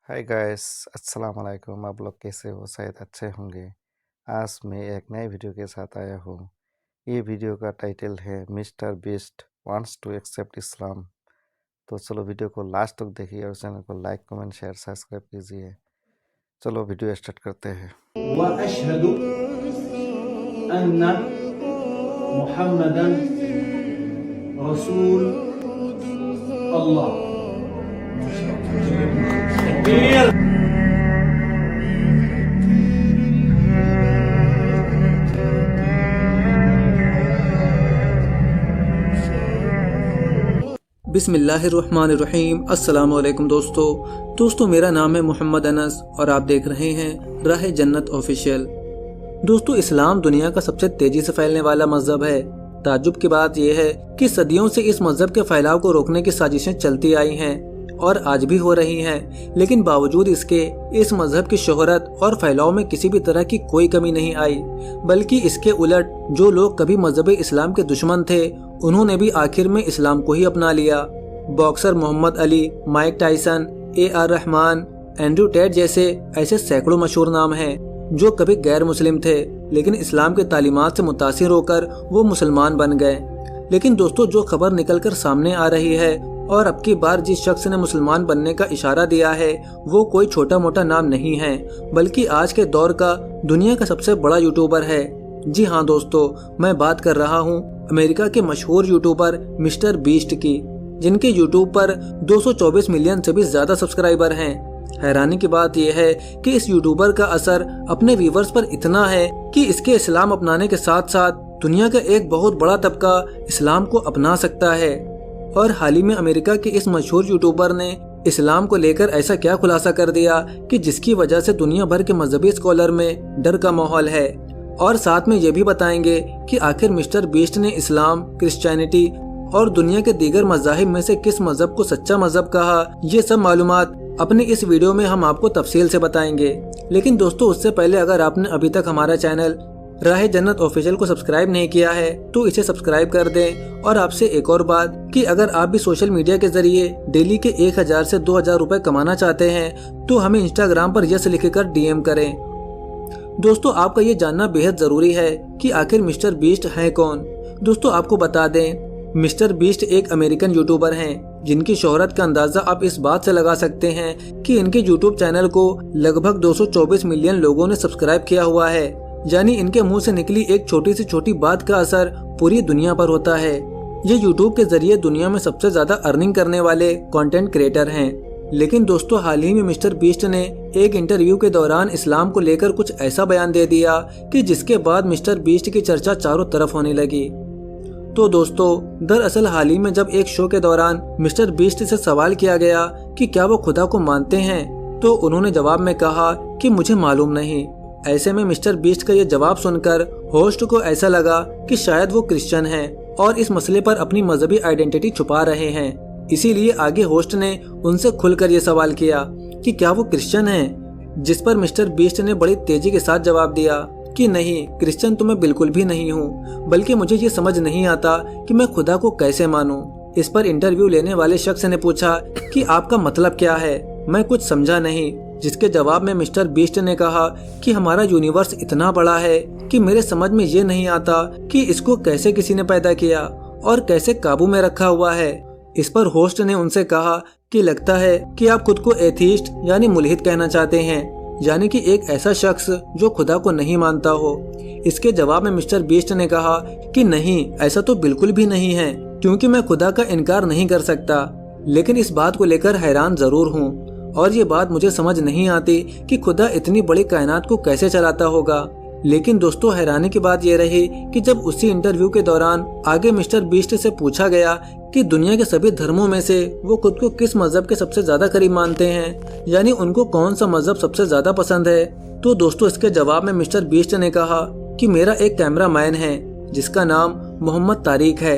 Hi guys, अस्सलाम वालेकुम। आप लोग कैसे हो? शायद अच्छे होंगे। आज मैं एक नए वीडियो के साथ आया हूँ। ये वीडियो का टाइटल है Mister Beast wants to accept Islam. तो चलो वीडियो को लास्ट तक देखिए और चैनल को लाइक कमेंट शेयर सब्सक्राइब कीजिए। चलो वीडियो स्टार्ट करते हैं। वअशहदु अन्ना मुहम्मदन रसूल अल्लाह। बिस्मिल्लाहिर्रहमानिर्रहीम। अस्सलाम वालेकुम दोस्तों मेरा नाम है मोहम्मद अनस और आप देख रहे हैं राह जन्नत ऑफिशियल। दोस्तों, इस्लाम दुनिया का सबसे तेजी से फैलने वाला मजहब है। ताज्जुब की बात यह है कि सदियों से इस मजहब के फैलाव को रोकने की साजिशें चलती आई हैं और आज भी हो रही हैं, लेकिन बावजूद इसके इस मजहब की शोहरत और फैलाव में किसी भी तरह की कोई कमी नहीं आई। बल्कि इसके उलट जो लोग कभी मजहब इस्लाम के दुश्मन थे, उन्होंने भी आखिर में इस्लाम को ही अपना लिया। Boxer Muhammad Ali, Mike Tyson, AR Rahman, Andrew Tate जैसे ऐसे सैकड़ों मशहूर नाम हैं जो कभी गैर मुस्लिम थे, लेकिन इस्लाम के तालीमात से मुतासिर होकर वो मुसलमान बन गए। लेकिन दोस्तों, जो खबर निकलकर सामने आ रही है और अब की बार जिस शख्स ने मुसलमान बनने का इशारा दिया है, वो कोई छोटा मोटा नाम नहीं है, बल्कि आज के दौर का दुनिया का सबसे बड़ा यूट्यूबर है। जी हाँ दोस्तों, मैं बात कर रहा हूँ अमेरिका के मशहूर यूट्यूबर मिस्टर बीस्ट की, जिनके यूट्यूब पर 224 मिलियन से भी ज्यादा सब्सक्राइबर हैं। हैरानी की बात यह है कि इस यूट्यूबर का असर अपने व्यूवर्स पर इतना है कि इसके इस्लाम अपनाने के साथ साथ दुनिया का एक बहुत बड़ा तबका इस्लाम को अपना सकता है। और हाल ही में अमेरिका के इस मशहूर यूट्यूबर ने इस्लाम को लेकर ऐसा क्या खुलासा कर दिया कि जिसकी वजह से दुनिया भर के मजहबी स्कॉलर में डर का माहौल है। और साथ में ये भी बताएंगे कि आखिर मिस्टर बीस्ट ने इस्लाम, क्रिश्चियनिटी और दुनिया के दीगर मज़ाहिब में से किस मजहब को सच्चा मजहब कहा। ये सब मालूमात अपने इस वीडियो में हम आपको तफसील से बताएंगे। लेकिन दोस्तों, उससे पहले अगर आपने अभी तक हमारा चैनल राह जन्नत ऑफिशियल को सब्सक्राइब नहीं किया है तो इसे सब्सक्राइब कर दें। और आपसे एक और बात कि अगर आप भी सोशल मीडिया के जरिए डेली के 1000 से 2000 रुपए कमाना चाहते हैं तो हमें इंस्टाग्राम पर यस लिखकर DM करें। दोस्तों, आपका ये जानना बेहद जरूरी है कि आखिर मिस्टर बीस्ट हैं कौन। दोस्तों, आपको बता दें, मिस्टर बीस्ट एक अमेरिकन यूट्यूबर हैं जिनकी शोहरत का अंदाजा आप इस बात से लगा सकते हैं कि इनके यूट्यूब चैनल को लगभग 224 मिलियन लोगों ने सब्सक्राइब किया हुआ है। यानी इनके मुंह से निकली एक छोटी से छोटी बात का असर पूरी दुनिया पर होता है। ये यूट्यूब के जरिए दुनिया में सबसे ज्यादा अर्निंग करने वाले कंटेंट क्रिएटर हैं। लेकिन दोस्तों, हाल ही में मिस्टर बीस्ट ने एक इंटरव्यू के दौरान इस्लाम को लेकर कुछ ऐसा बयान दे दिया कि जिसके बाद मिस्टर बीस्ट की चर्चा चारों तरफ होने लगी। तो दोस्तों, दरअसल हाल ही में जब एक शो के दौरान मिस्टर बीस्ट से सवाल किया गया कि क्या वो खुदा को मानते हैं, तो उन्होंने जवाब में कहा कि मुझे मालूम नहीं। ऐसे में मिस्टर बीस्ट का ये जवाब सुनकर होस्ट को ऐसा लगा कि शायद वो क्रिश्चियन हैं और इस मसले पर अपनी मजहबी आइडेंटिटी छुपा रहे हैं। इसीलिए आगे होस्ट ने उनसे खुलकर ये सवाल किया कि क्या वो क्रिश्चियन हैं, जिस पर मिस्टर बीस्ट ने बड़ी तेजी के साथ जवाब दिया कि नहीं, क्रिश्चियन तो मैं बिल्कुल भी नहीं हूँ, बल्कि मुझे ये समझ नहीं आता कि मैं खुदा को कैसे मानूं। इस पर इंटरव्यू लेने वाले शख्स ने पूछा कि आपका मतलब क्या है, मैं कुछ समझा नहीं। जिसके जवाब में मिस्टर बीस्ट ने कहा कि हमारा यूनिवर्स इतना बड़ा है कि मेरे समझ में ये नहीं आता कि इसको कैसे किसी ने पैदा किया और कैसे काबू में रखा हुआ है। इस पर होस्ट ने उनसे कहा कि लगता है कि आप खुद को एथीस्ट यानी मुल्हिद कहना चाहते हैं, यानी कि एक ऐसा शख्स जो खुदा को नहीं मानता हो। इसके जवाब में मिस्टर बीस्ट ने कहा कि नहीं, ऐसा तो बिल्कुल भी नहीं है, क्योंकि मैं खुदा का इनकार नहीं कर सकता, लेकिन इस बात को लेकर हैरान जरूर हूँ और ये बात मुझे समझ नहीं आती कि खुदा इतनी बड़ी कायनात को कैसे चलाता होगा। लेकिन दोस्तों, हैरानी की बात यह रही कि जब उसी इंटरव्यू के दौरान आगे मिस्टर बीस्ट से पूछा गया कि दुनिया के सभी धर्मों में से वो खुद को किस मजहब के सबसे ज्यादा करीब मानते हैं, यानी उनको कौन सा मजहब सबसे ज्यादा पसंद है, तो दोस्तों इसके जवाब में मिस्टर बीस्ट ने कहा कि मेरा एक कैमरा मैन है जिसका नाम मोहम्मद तारिक है।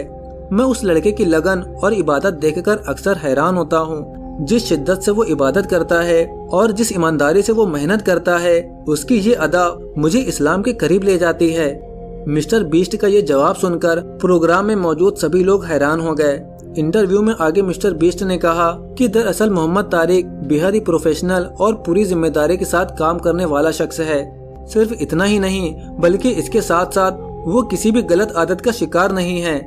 मैं उस लड़के की लगन और इबादत देखकर अक्सर हैरान होता हूँ। जिस शिद्दत से वो इबादत करता है और जिस ईमानदारी से वो मेहनत करता है, उसकी ये अदा मुझे इस्लाम के करीब ले जाती है। मिस्टर बीस्ट का ये जवाब सुनकर प्रोग्राम में मौजूद सभी लोग हैरान हो गए। इंटरव्यू में आगे मिस्टर बीस्ट ने कहा कि दरअसल मोहम्मद तारिक बेहद ही प्रोफेशनल और पूरी जिम्मेदारी के साथ काम करने वाला शख्स है। सिर्फ इतना ही नहीं बल्कि इसके साथ साथ वो किसी भी गलत आदत का शिकार नहीं है।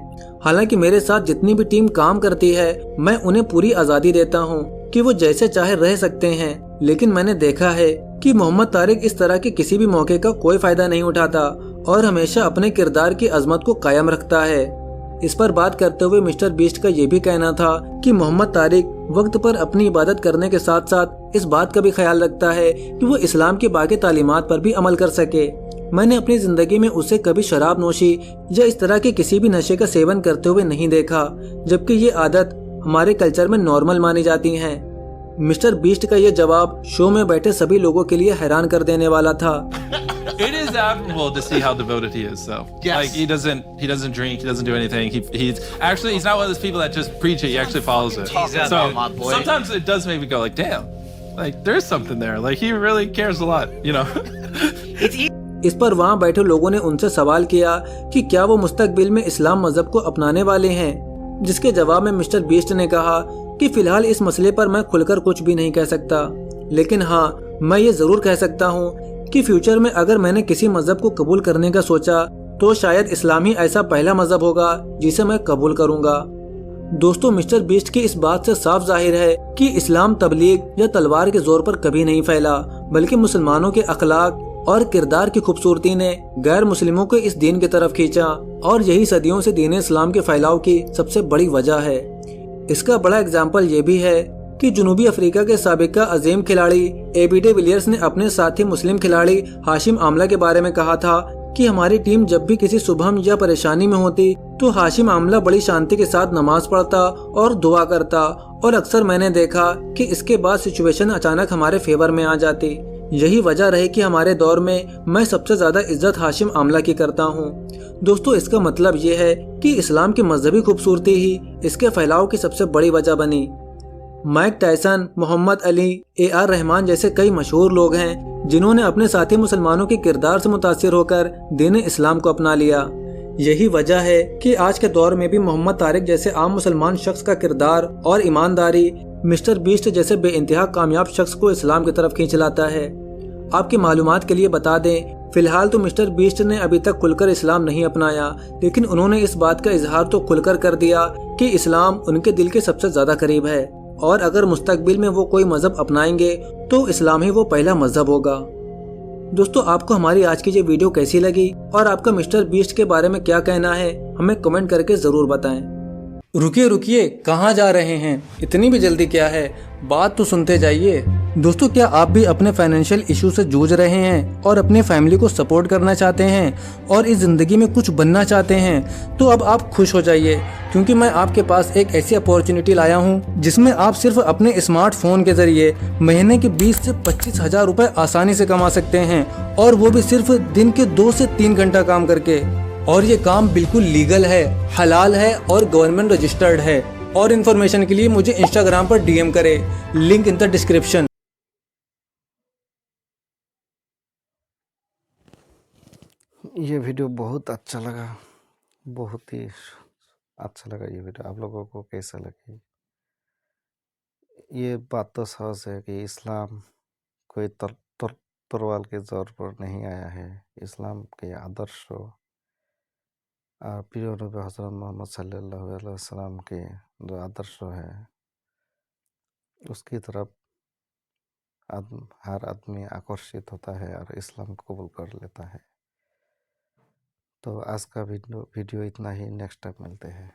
हालांकि मेरे साथ जितनी भी टीम काम करती है मैं उन्हें पूरी आज़ादी देता हूँ कि वो जैसे चाहे रह सकते हैं, लेकिन मैंने देखा है कि मोहम्मद तारिक इस तरह के किसी भी मौके का कोई फायदा नहीं उठाता और हमेशा अपने किरदार की अजमत को कायम रखता है। इस पर बात करते हुए मिस्टर बीस्ट का ये भी कहना था कि मोहम्मद तारिक वक्त पर अपनी इबादत करने के साथ साथ इस बात का भी ख्याल रखता है कि वो इस्लाम की बाकी तालीमात पर भी अमल कर सके। मैंने अपनी जिंदगी में उसे कभी शराब नोशी या इस तरह के किसी भी नशे का सेवन करते हुए नहीं देखा, जबकि ये आदत हमारे कल्चर में नॉर्मल मानी जाती है। मिस्टर बीस्ट का ये जवाब शो में बैठे सभी लोगों के लिए हैरान कर देने वाला था। It is admirable to see how devoted he is, though. Yes. Like he doesn't drink, he doesn't do anything. He's not one of those people that just preach it. He actually follows it. Jesus, So my boy. sometimes it does make me go like, damn, like there's something there. Like he really cares a lot, you know. इस पर वहाँ बैठे लोगों ने उनसे सवाल किया कि क्या वो मुस्तकबिल में इस्लाम मजहब को अपनाने वाले हैं, जिसके जवाब में मिस्टर बीस्ट ने कहा कि फिलहाल इस मसले पर मैं खुलकर कुछ भी नहीं कह सकता, लेकिन हाँ मैं ये जरूर कह सकता हूँ कि फ्यूचर में अगर मैंने किसी मजहब को कबूल करने का सोचा तो शायद इस्लाम ही ऐसा पहला मजहब होगा जिसे मैं कबूल करूँगा। दोस्तों, मिस्टर बीस्ट की इस बात से साफ जाहिर है कि इस्लाम तबलीग या तलवार के जोर पर कभी नहीं फैला, बल्कि मुसलमानों के अखलाक और किरदार की खूबसूरती ने गैर मुस्लिमों को इस दीन की तरफ खींचा और यही सदियों से दीन इस्लाम के फैलाव की सबसे बड़ी वजह है। इसका बड़ा एग्जाम्पल ये भी है कि जनूबी अफ्रीका के साबिका अजीम खिलाड़ी एबी डे विलियर्स ने अपने साथी मुस्लिम खिलाड़ी हाशिम आमला के बारे में कहा था कि हमारी टीम जब भी किसी सुबह या परेशानी में होती तो हाशिम आमला बड़ी शांति के साथ नमाज पढ़ता और दुआ करता, और अक्सर मैंने देखा कि इसके बाद सिचुएशन अचानक हमारे फेवर में आ जाती। यही वजह रही कि हमारे दौर में मैं सबसे ज्यादा इज्जत हाशिम आमला की करता हूँ। दोस्तों, इसका मतलब ये है कि इस्लाम की मजहबी खूबसूरती ही इसके फैलाव की सबसे बड़ी वजह बनी। Mike Tyson, Muhammad Ali, AR Rahman जैसे कई मशहूर लोग हैं जिन्होंने अपने साथी मुसलमानों के किरदार से मुतासिर होकर दीन इस्लाम को अपना लिया। यही वजह है कि आज के दौर में भी मोहम्मद तारिक जैसे आम मुसलमान शख्स का किरदार और ईमानदारी मिस्टर बीस्ट जैसे बेइंतहा कामयाब शख्स को इस्लाम की तरफ खींच लाता है। आपकी मालूमात के लिए बता दें, फिलहाल तो मिस्टर बीस्ट ने अभी तक खुलकर इस्लाम नहीं अपनाया, लेकिन उन्होंने इस बात का इजहार तो खुलकर कर दिया कि इस्लाम उनके दिल के सबसे ज्यादा करीब है और अगर मुस्तकबिल में वो कोई मजहब अपनाएंगे तो इस्लाम ही वो पहला मजहब होगा। दोस्तों, आपको हमारी आज की ये वीडियो कैसी लगी और आपका मिस्टर बीस्ट के बारे में क्या कहना है, हमें कमेंट करके जरूर बताएं। रुकिए रुकिए, कहाँ जा रहे हैं? इतनी भी जल्दी क्या है, बात तो सुनते जाइए। दोस्तों, क्या आप भी अपने फाइनेंशियल इशू से जूझ रहे हैं और अपनी फैमिली को सपोर्ट करना चाहते हैं और इस जिंदगी में कुछ बनना चाहते हैं, तो अब आप खुश हो जाइए, क्योंकि मैं आपके पास एक ऐसी अपॉर्चुनिटी लाया हूं जिसमें आप सिर्फ अपने स्मार्टफोन के जरिए महीने के 20 से 25 हजार रुपए आसानी से कमा सकते हैं, और वो भी सिर्फ दिन के 2 से 3 घंटा काम करके। और ये काम बिल्कुल लीगल है, हलाल है और गवर्नमेंट रजिस्टर्ड है। और इन्फॉर्मेशन के लिए मुझे इंस्टाग्राम पर DM करें, लिंक इन द डिस्क्रिप्शन। ये वीडियो बहुत अच्छा लगा, बहुत ही अच्छा लगा ये वीडियो। आप लोगों को कैसा लगी? ये बात तो सच है कि इस्लाम कोई तलवार के जोर पर नहीं आया है। इस्लाम के आदर्श प्रिय नबी हज़रत मोहम्मद सल्लल्लाहु अलैहि वसल्लम के जो आदर्श है उसकी तरफ हर आदमी आकर्षित होता है और इस्लाम को कबूल कर लेता है। तो आज का वीडियो इतना ही। नेक्स्ट टाइम मिलते हैं।